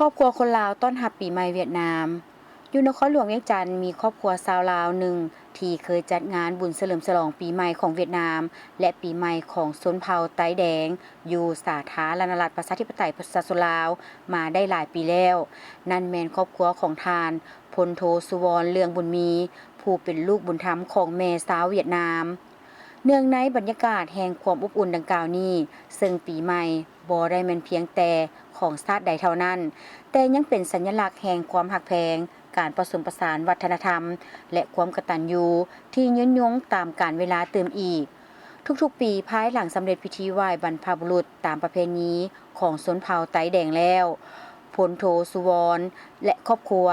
ครอบครัวคนลาวต้อนรับปีใหม่เวียดนามอยู่นครหลวงเวียงจันทน์มีครอบครัวชาวลาวหนึ่งที่เคยจัดงานบุญเฉลิมฉลองปีใหม่ของเวียดนามและปีใหม่ของชนเผ่าไต้แดงอยู่สาธารณรัฐประชาธิปไตยประชาชนลาวมาได้หลายปีแล้วนั่นแม่นครอบครัวของทานพลโทสุวรรณเลืองบุญมีผู้เป็นลูกบุญธรรมของแม่สาวเวียดนามเนื่องในบรรยากาศแห่งความอบอุ่นดังกล่าวนี้ซึ่งปีใหม่บ่ได้แม่นเพียงแต่ของชาติใดเท่านั้นแต่ยังเป็นสัญลักษณ์แห่งความหักแพงการผสมผสานวัฒนธรรมและความกตัญญูที่ยืนยงตามกาลเวลาเติมอีกทุกๆปีภายหลังสำเร็จพิธีไหว้บรรพบุรุษตามประเพณีของชนเผ่าไต้แดงแล้วพลโทสุวรรณและครอบครัว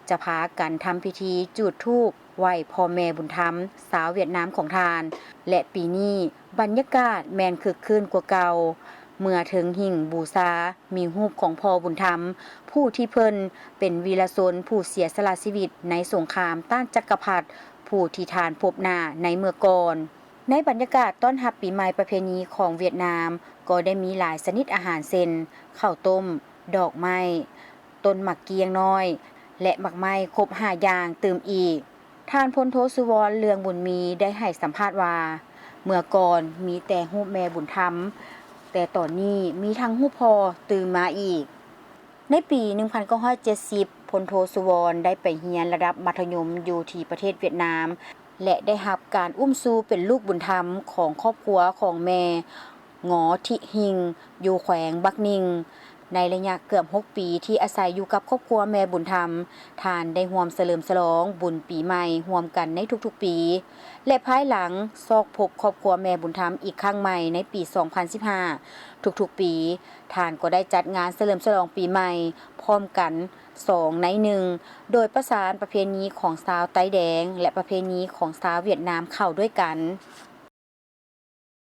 จะพากันทำพิธีจุดธูปไหว้พ่อแม่บุญธรรมสาวเวียดนามของทานและปีนี้บรรยากาศแม่นคึกคืนกว่าเก่าเมื่อถึงหิ่งบูชามีรูปของพ่อบุญธรรมผู้ที่เพิ่นเป็นวีรชนผู้เสียสละชีวิตในสงครามต้านจักรพรรดิผู้ที่ทานพบหน้าในเมื่อก่อนในบรรยากาศต้อนรับปีใหม่ประเพณีของเวียดนามก็ได้มีหลายชนิดอาหารเช่นข้าวต้มดอกไม้ต้นหมักเกียงน้อยและหมักไม้ครบ5อย่างเติมอีกท่านพลโทสุวรรณเลืองบุญมีได้ให้สัมภาษณ์ว่าเมื่อก่อนมีแต่รูปแม่บุญธรรมแต่ตอนนี้มีทั้งรูปพ่อตื่นมาอีกในปี 1970 พลโทสุวรรณได้ไปเรียนระดับมัธยมอยู่ที่ประเทศเวียดนามและได้รับการอุ้มชูเป็นลูกบุญธรรมของครอบครัวของแม่หงอทิหิงอยู่แขวงบักนิงในระยะเกือบ6ปีที่อาศัยอยู่กับครอบครัวแม่บุญธรรมท่านได้ร่วมเฉลิมฉลองบุญปีใหม่ร่วมกันในทุกๆปีและภายหลังซอกพบครอบครัวแม่บุญธรรมอีกครั้งใหม่ในปี 2015 ทุกๆปีท่านก็ได้จัดงานเฉลิมฉลองปีใหม่พร้อมกัน2ใน1โดยประสานประเพณีของชาวไต้แดงและประเพณีของชาวเวียดนามเข้าด้วยกัน